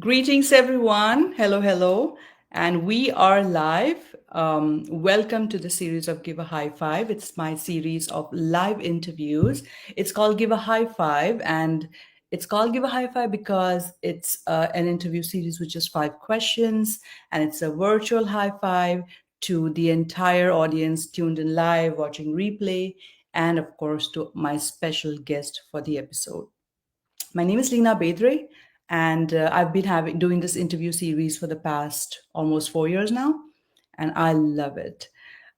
Greetings, everyone. Hello, hello. And we are live. Welcome to the series of Give a High Five. It's my series of live interviews. It's called Give a High Five. And it's called Give a High Five because it's an interview series with just 5 questions. And it's a virtual high five to the entire audience tuned in live, watching replay, and of course, to my special guest for the episode. My name is Lena Bedre, and I've been doing this interview series for the past almost 4 years now, and I love it.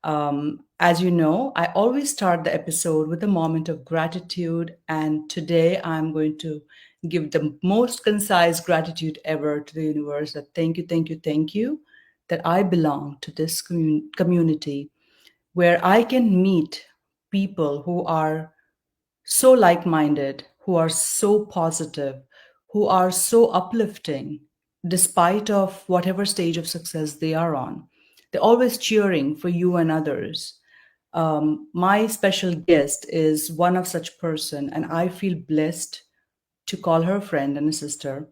As you know, I always start the episode with a moment of gratitude, and today I'm going to give the most concise gratitude ever to the universe. That thank you, thank you, thank you, that I belong to this community where I can meet people who are so like minded, who are so positive, who are so uplifting, despite of whatever stage of success they are on. They're always cheering for you and others. My special guest is one of such person, and I feel blessed to call her a friend and a sister.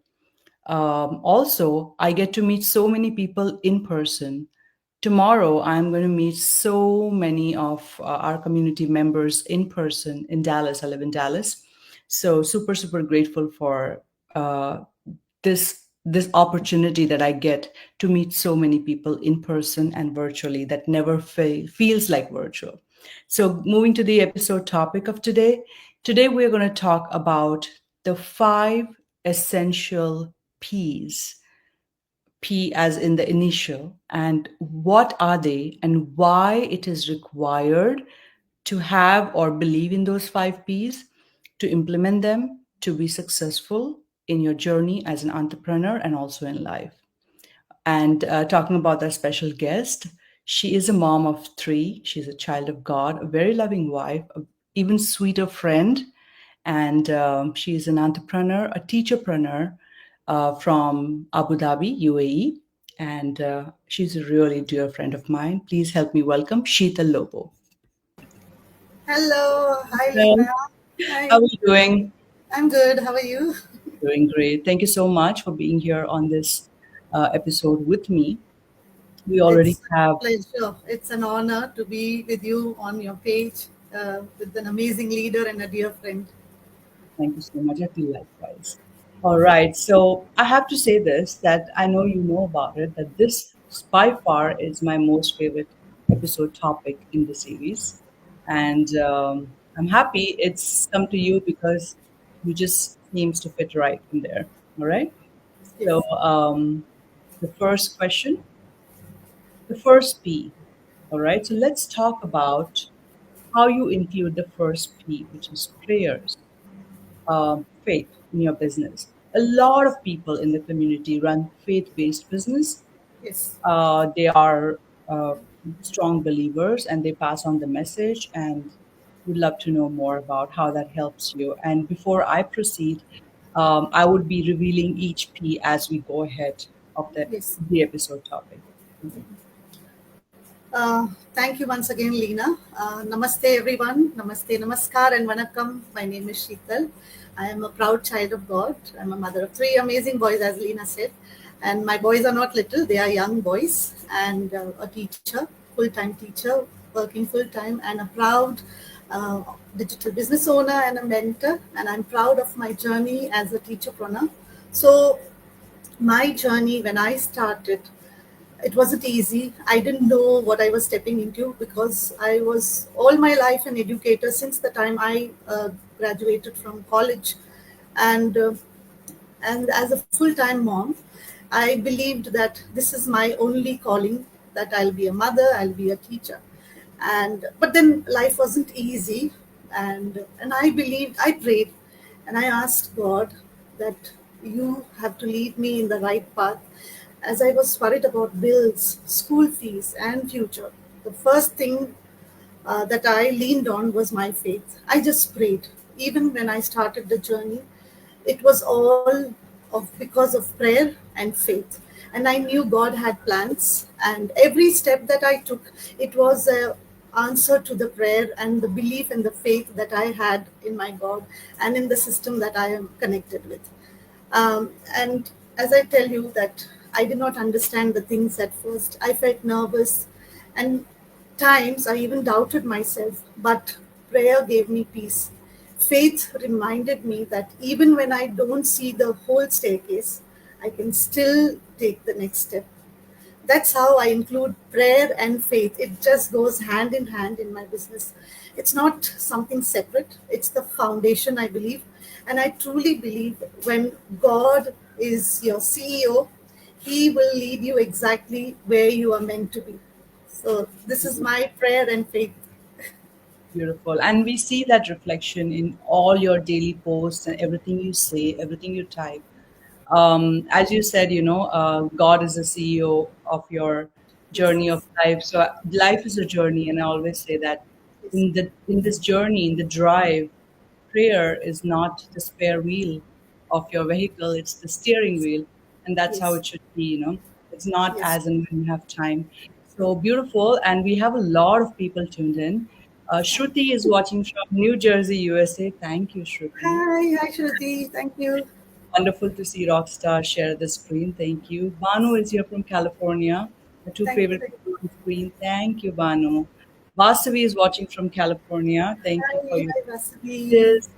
Also, I get to meet so many people in person. Tomorrow, I'm going to meet so many of our community members in person in Dallas. I live in Dallas. So, super, super grateful for this opportunity that I get to meet so many people in person and virtually that never feels like virtual. So, moving to the episode topic of today, we're going to talk about the 5 essential P's. P as in the initial, and what are they and why it is required to have or believe in those 5 P's, to implement them, to be successful in your journey as an entrepreneur and also in life. And talking about our special guest, she is a mom of 3. She's a child of God, a very loving wife, a even sweeter friend. And she is an entrepreneur, a teacherpreneur from Abu Dhabi, UAE. And she's a really dear friend of mine. Please help me welcome Sheetal Lobo. Hello, hi Well, Lena. how Hi, are you doing? I'm good. How are you? Doing great. Thank you so much for being here on this episode with me. We already It's a have. pleasure. It's an honor to be with you on your page with an amazing leader and a dear friend. Thank you so much. I feel likewise. All right. So I have to say this, that I know you know about it, that this by far is my most favorite episode topic in the series. And I'm happy it's come to you because you just seems to fit right in there. All right. So Yes. the first question, the first P. All right. So let's talk about how you include the first P, which is prayers, faith in your business. A lot of people in the community run faith based business. Yes. They are strong believers and they pass on the message. And would love to know more about how that helps you. And before I proceed, I would be revealing each P as we go ahead of Yes. the episode topic. Okay. Thank you once again, Lena. Namaste, everyone. Namaste, namaskar, and vanakkam. My name is Sheetal. I am a proud child of God. I'm a mother of 3 amazing boys, as Lena said. And my boys are not little, they are young boys. And a teacher, full time teacher, working full time, and a proud uh, digital business owner and a mentor. And I'm proud of my journey as a teacherpreneur. So, my journey when I started, it wasn't easy. I didn't know what I was stepping into because I was all my life an educator since the time I graduated from college, and and as a full-time mom, I believed that this is my only calling. That I'll be a mother, I'll be a teacher, and but then life wasn't easy, and I believed, I prayed, and I asked God that you have to lead me in the right path. As I was worried about bills, school fees, and future, the first thing that I leaned on was my faith. I just prayed. Even when I started the journey, it was all of because of prayer and faith. And I knew God had plans, and every step that I took, it was a answer to the prayer and the belief and the faith that I had in my God and in the system that I am connected with. And as I tell you that I did not understand the things at first. I felt nervous, and times I even doubted myself, but prayer gave me peace. Faith reminded me that even when I don't see the whole staircase, I can still take the next step. That's how I include prayer and faith. It just goes hand in hand in my business. It's not something separate, it's the foundation, I believe. And I truly believe when God is your CEO, He will lead you exactly where you are meant to be. So, this is my prayer and faith. Beautiful. And we see that reflection in all your daily posts and everything you say, everything you type. As you said, God is the CEO of your Yes, journey of life. So life is a journey, and I always say that yes, in this journey, in the drive, prayer is not the spare wheel of your vehicle; it's the steering wheel, and that's how yes, it should be. It's not yes. as and when you have time. So beautiful, and we have a lot of people tuned in. Shruti is watching from New Jersey, USA. Thank you, Shruti. Hi, Shruti. Thank you. Wonderful to see Rockstar share the screen. Thank you. Banu is here from California. The two Thank you. favorite people on the screen. Thank you, Banu. Vasavi is watching from California. Thank you for Hi, your Vasavi. messages.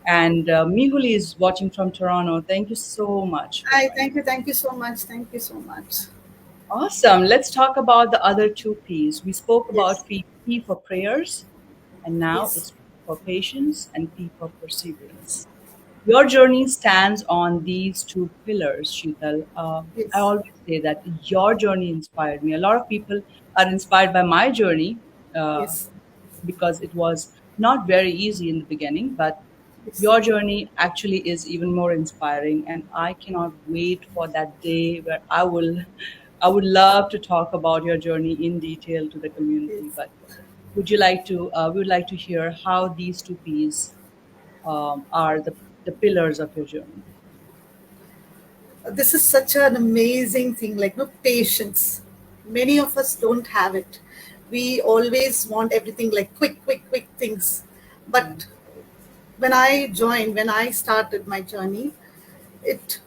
And Mihuli is watching from Toronto. Thank you so much for Hi, joining. thank you so much. Thank you so much. Awesome. Let's talk about the other two P's. We spoke Yes, about P for prayers, and now yes, it's P for patience and P for perseverance. Your journey stands on these two pillars, Sheetal. I yes, always say that your journey inspired me. A lot of people are inspired by my journey uh, yes, because it was not very easy in the beginning, but yes, your journey actually is even more inspiring, and I cannot wait for that day where I would love to talk about your journey in detail to the community. yes. But would you like to? We would like to hear how these two P's are the pillars of your journey. This is such an amazing thing, like no patience. Many of us don't have it. We always want everything like quick things. Yeah. But when I started my journey,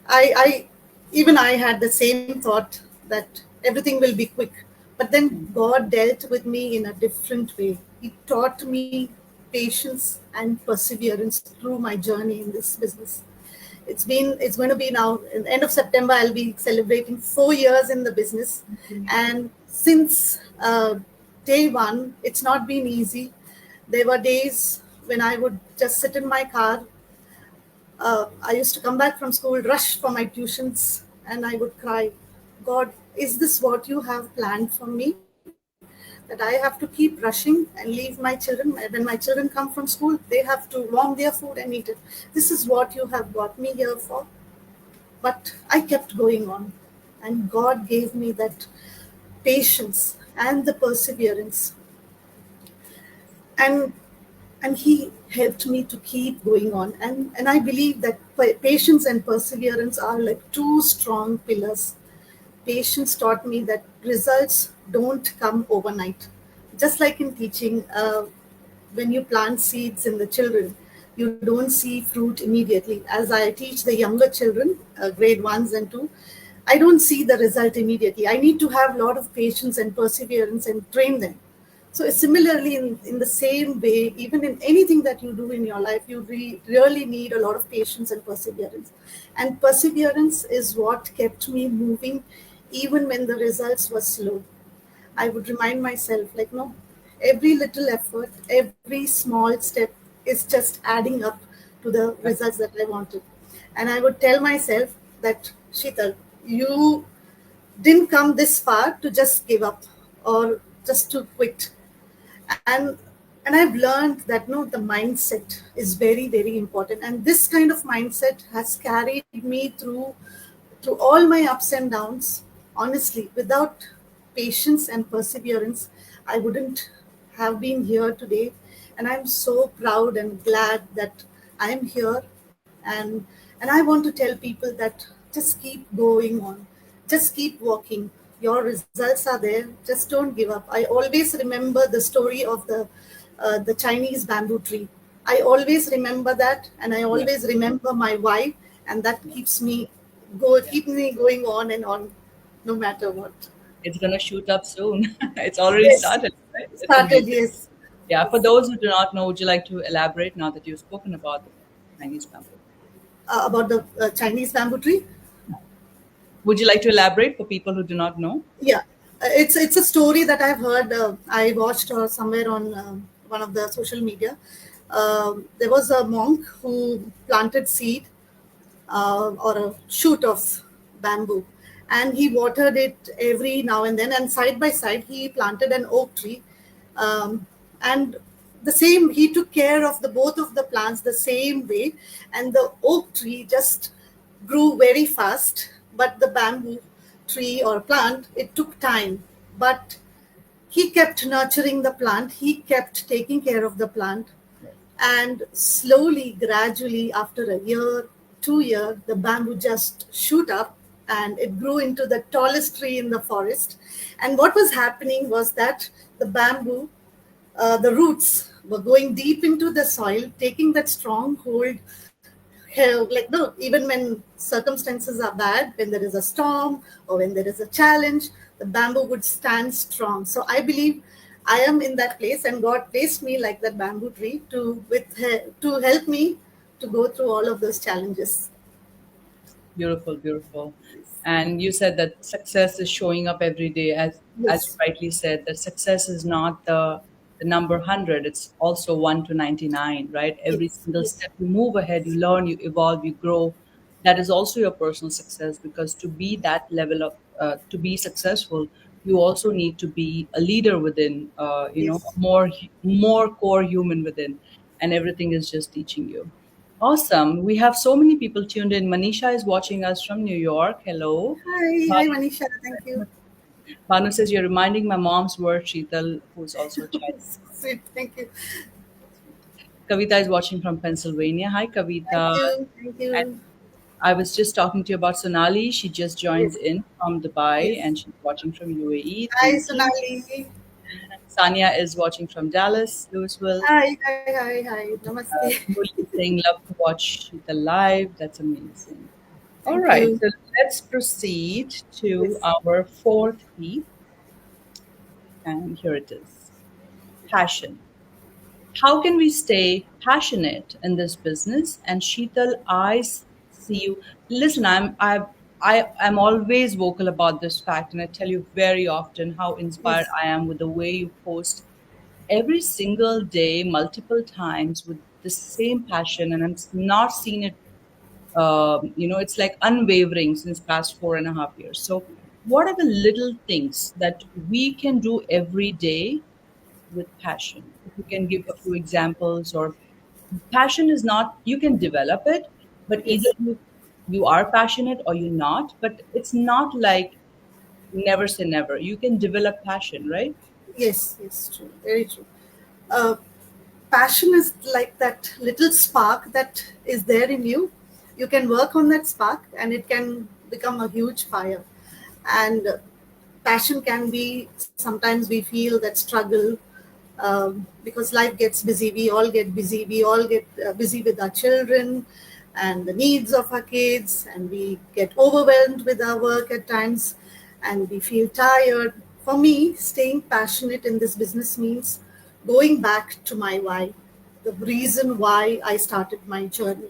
I even I had the same thought that everything will be quick, but then Mm. God dealt with me in a different way. He taught me patience and perseverance through my journey in this business. It's going to be now in the end of September. I'll be celebrating 4 years in the business, and since day one, it's not been easy. There were days when I would just sit in my car. I used to come back from school, rush for my tuitions, and I would cry, God, is this what you have planned for me? That I have to keep rushing and leave my children. When my children come from school, they have to warm their food and eat it. This is what you have got me here for. But I kept going on, and God gave me that patience and the perseverance, and He helped me to keep going on. And I believe that patience and perseverance are like two strong pillars. Patience taught me that results don't come overnight. Just like in teaching, when you plant seeds in the children, you don't see fruit immediately. As I teach the younger children, grade ones and two, I don't see the result immediately. I need to have a lot of patience and perseverance and train them. So similarly, in the same way, even in anything that you do in your life, you really need a lot of patience and perseverance. And perseverance is what kept me moving even when the results were slow. I would remind myself, like, no, every little effort, every small step is just adding up to the results that I wanted. And I would tell myself that, Sheetal, you didn't come this far to just give up or just to quit. And and I've learned that no, the mindset is very important, and this kind of mindset has carried me through all my ups and downs. Honestly, without patience and perseverance, I wouldn't have been here today. And I'm so proud and glad that I'm here. And I want to tell people that just keep going on, just keep walking. Your results are there. Just don't give up. I always remember the story of the Chinese bamboo tree. I always remember that, and I Yeah. always remember my why, and that keeps me keep me going on and on, no matter what. It's going to shoot up soon. It's already Yes, started, right? It's started. amazing. Yes. Yeah, for Yes. those who do not know, would you like to elaborate now that you've spoken about the Chinese bamboo? About the Chinese bamboo tree. Would you like to elaborate for people who do not know? Yeah, it's a story that I've heard. I watched somewhere on one of the social media. There was a monk who planted seed or a shoot of bamboo, and he watered it every now and then. And side by side, he planted an oak tree, and the same he took care of the both of the plants the same way, and the oak tree just grew very fast, but the bamboo tree or plant, it took time. But he kept nurturing the plant, he kept taking care of the plant, and slowly, gradually, after a year, 2 years, the bamboo just shoot up and it grew into the tallest tree in the forest. And what was happening was that the bamboo, the roots were going deep into the soil, taking that strong hold. Like no, even when circumstances are bad, when there is a storm or when there is a challenge, the bamboo would stand strong. So I believe I am in that place, and God placed me like that bamboo tree to help me to go through all of those challenges. Beautiful, beautiful. And you said that success is showing up every day, as you Yes, rightly said, that success is not the number 100, it's also 1 to 99, right? Every yes, single yes, step you move ahead, you learn, you evolve, you grow. That is also your personal success, because to be that level of to be successful, you also need to be a leader within, yes. more core human within, and everything is just teaching you. Awesome. We have so many people tuned in. Manisha is watching us from New York. Hello. Hi, Banu, Manisha. Thank you. Banu says you're reminding my mom's word, Sheetal, who's also a child. Sweet. Thank you. Kavita is watching from Pennsylvania. Hi, Thank Kavita. you. Thank And you. I was just talking to you about Sonali. She just joined Yes, in from Dubai yes. and she's watching from UAE. Hi, Thank you. Sonali. Sanya is watching from Dallas, Louisville. Hi. Namaste. Murli is saying, love to watch Sheetal live. That's amazing. All Thank right, you. so let's proceed to Yes. our fourth P, and here it is: passion. How can we stay passionate in this business? And Sheetal, see you. Listen, I'm always vocal about this fact, and I tell you very often how inspired Yes. I am with the way you post every single day, multiple times, with the same passion, and I'm not seen it, it's like unwavering since past 4.5 years. So what are the little things that we can do every day with passion? If you can give a few examples. Or passion is not, you can develop it, but either Yes. you are passionate or you're not, but it's not like never say never. You can develop passion, right? Yes. True. Very true. Uh, Passion is like that little spark that is there in you. You can work on that spark, and it can become a huge fire. And passion can be, sometimes we feel that struggle, because life gets busy. We all get busy. We all get busy with our children and the needs of our kids, and we get overwhelmed with our work at times, and we feel tired. For me, staying passionate in this business means going back to my why, the reason why I started my journey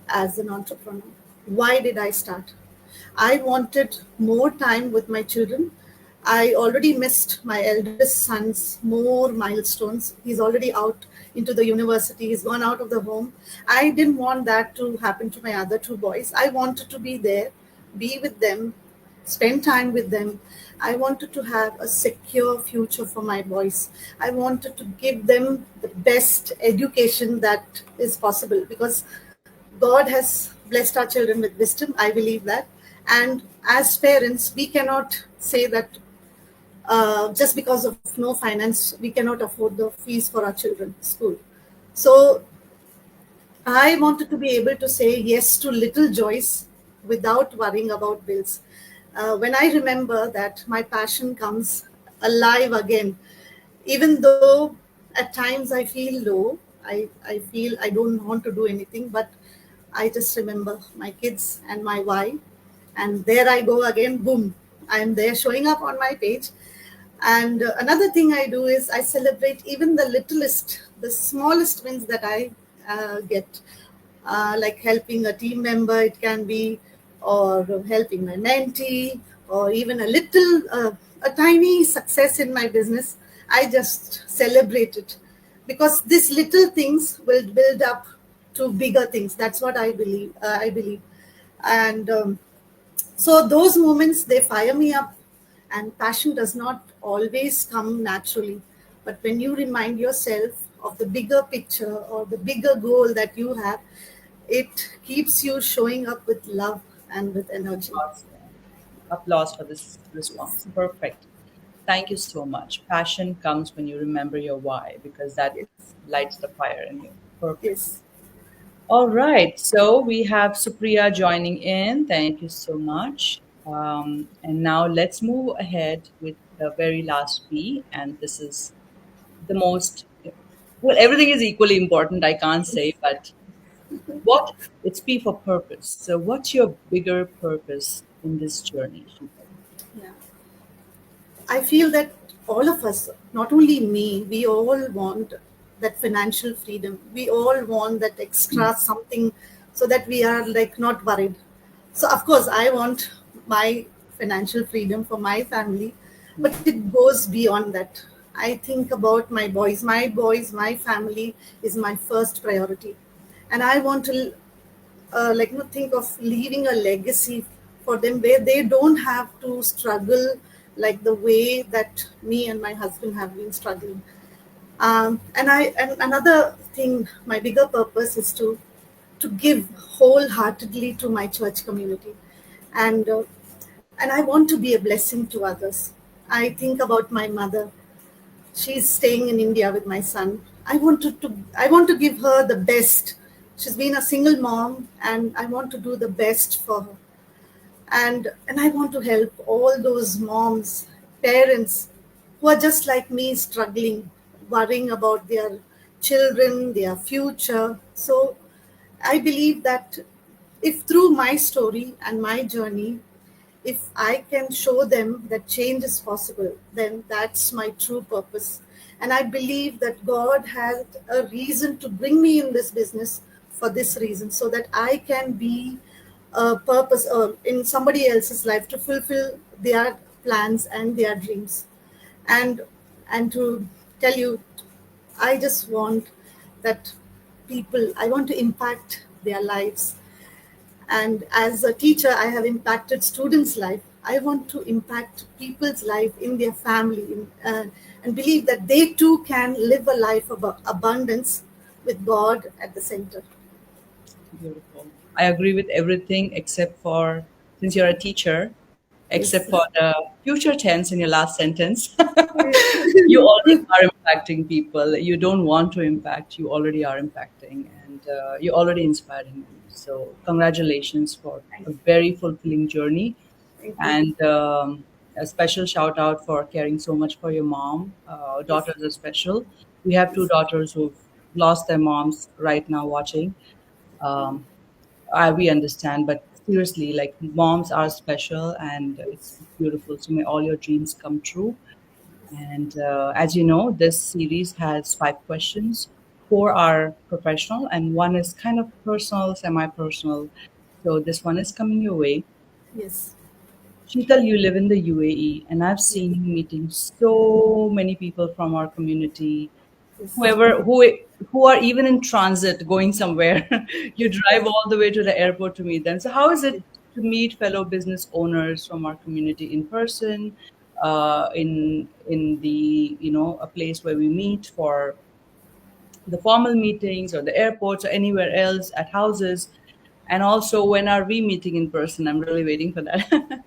as an entrepreneur. Why did I start? I wanted more time with my children. I already missed my eldest son's more milestones. He's already out into the university, he's gone out of the home. I didn't want that to happen to my other two boys. I wanted to be there, be with them, spend time with them. I wanted to have a secure future for my boys. I wanted to give them the best education that is possible, because God has blessed our children with wisdom. I believe that. And as parents, we cannot say that just because of no finance, we cannot afford the fees for our children's school. So I wanted to be able to say yes to little joys without worrying about bills. When I remember that, my passion comes alive again. Even though at times I feel low, I feel I don't want to do anything, but I just remember my kids and my why. And there I go again, boom, I'm there showing up on my page. And another thing I do is I celebrate even the littlest, the smallest wins that I get, like helping a team member, it can be, or helping my mentee, or even a little, a tiny success in my business. I just celebrate it because these little things will build up to bigger things. That's what I believe. And so those moments, they fire me up. And passion does not always come naturally, but when you remind yourself of the bigger picture or the bigger goal that you have, it keeps you showing up with love and with energy. Awesome. Applause for this response. Perfect. Thank you so much. Passion comes when you remember your why because that Yes. lights the fire in you. Perfect. Yes. All right. So we have Supriya joining in. Thank you so much. And now let's move ahead with the very last P. And this is the most, well, everything is equally important, I can't say, but what it's P for purpose. So, what's your bigger purpose in this journey, Sheetal? Yeah. I feel that all of us, not only me, we all want that financial freedom. We all want that extra something so that we are like not worried. So, of course, I want my financial freedom for my family, but it goes beyond that. I think about my boys, my family is my first priority. And I want to think of leaving a legacy for them where they don't have to struggle like the way that me and my husband have been struggling. And another thing, my bigger purpose is to give wholeheartedly to my church community, and I want to be a blessing to others. I think about my mother. She's staying in India with my son. I want to give her the best. She's been a single mom, and I want to do the best for her. And I want to help all those moms, parents who are just like me, struggling, worrying about their children, their future. So I believe that if through my story and my journey, if I can show them that change is possible, then that's my true purpose. And I believe that God had a reason to bring me in this business for this reason, so that I can be a purpose in somebody else's life to fulfill their plans and their dreams. And and to tell you, I just want that people, I want to impact their lives. And as a teacher, I have impacted students' life. I want to impact people's life in their family, and believe that they too can live a life of abundance with God at the center. Beautiful. I agree with everything except for, since you're a teacher, except Yes. for the future tense in your last sentence. You already are impacting people. You don't want to impact, you already are impacting, and you're already inspiring them. So, congratulations for Thank a very fulfilling journey. thank you. And a special shout out for caring so much for your mom. Yes. Daughters are special. We have two Yes. daughters who've lost their moms right now watching. Um, we understand, but seriously, like moms are special and it's beautiful. So may all your dreams come true. And as you know, this series has 5 questions. Four are professional, and one is kind of personal, semi personal. So this one is coming your way. Yes. Sheetal, you live in the UAE, and I've Yes. seen you meeting so many people from our community, Yes. whoever who are even in transit going somewhere. You drive all the way to the airport to meet them. So how is it to meet fellow business owners from our community in person, in the a place where we meet for the formal meetings or the airports or anywhere else at houses, and also when are we meeting in person? I'm really waiting for that.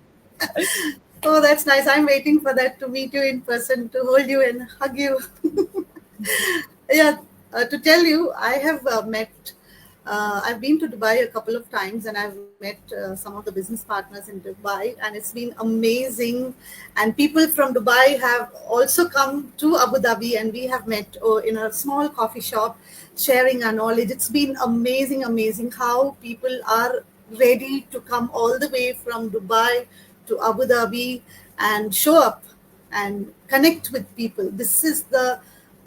Oh, that's nice. I'm waiting for that, to meet you in person, to hold you and hug you. Yeah, to tell you, I have I've been to Dubai a couple of times, and I've met some of the business partners in Dubai, and it's been amazing. And people from Dubai have also come to Abu Dhabi, and we have met in a small coffee shop, sharing our knowledge. It's been amazing, amazing how people are ready to come all the way from Dubai to Abu Dhabi and show up and connect with people. This is the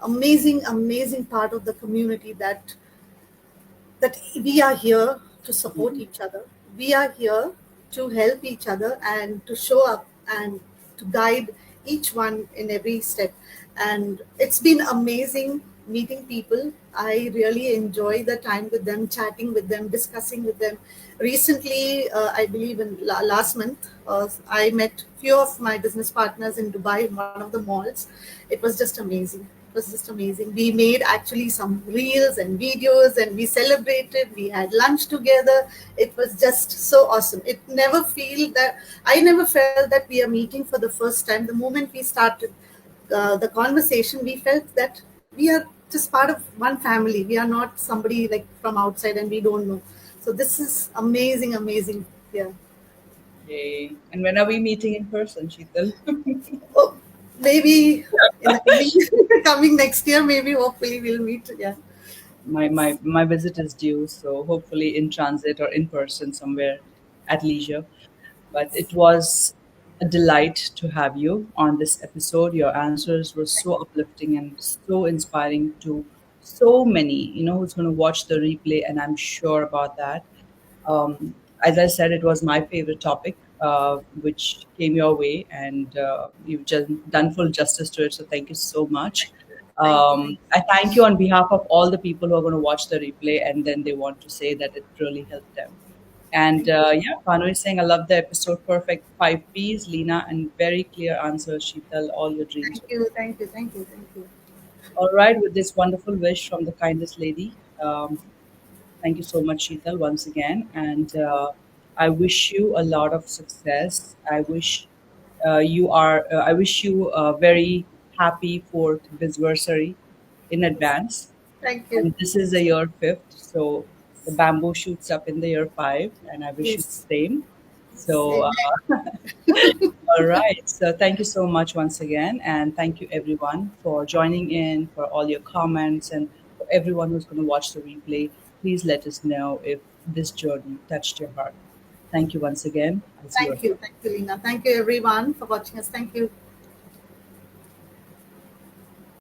amazing, amazing part of the community, that we are here to support each other. We are here to help each other and to show up and to guide each one in every step. And it's been amazing meeting people. I really enjoy the time with them, chatting with them, discussing with them. Recently, I believe in last month, I met few of my business partners in Dubai in one of the malls. It was just amazing. It was just amazing. We made actually some reels and videos, and we celebrated. We had lunch together. It was just so awesome. I never felt that we are meeting for the first time. The moment we started the conversation, we felt that we are just part of one family. We are not somebody like from outside and we don't know. So this is amazing, amazing. Yeah. Yay. And when are we meeting in person, Sheetal? Oh, maybe in the coming, coming next year, maybe hopefully we'll meet. Yeah. My visit is due, so hopefully in transit or in person somewhere at leisure. But it was a delight to have you on this episode. Your answers were so uplifting and so inspiring to so many, who's going to watch the replay, and I'm sure about that. As I said, it was my favorite topic, which came your way, and you've just done full justice to it. So thank you so much. Thank you. Thank I thank you on behalf of all the people who are going to watch the replay, and then they want to say that it really helped them. And thank you. yeah, Panu is saying, I love the episode. Perfect 5 P's, Lena, and very clear answers, Sheetal. All your dreams. Thank you. Thank you. Thank you. Thank you. All right, with this wonderful wish from the kindest lady. Thank you so much, Sheetal, once again. And I wish you a lot of success. I wish you a very happy fourth anniversary in advance. Thank you. And this is the year fifth. So the bamboo shoots up in the year five, and I wish you the Yes. same. So, Same. all right. So, thank you so much once again. And thank you, everyone, for joining in, for all your comments, and for everyone who's going to watch the replay. Please let us know if this journey touched your heart. Thank you once again. I'll see you Thank you. again. Thank you, Lina. Thank you, everyone, for watching us. Thank you.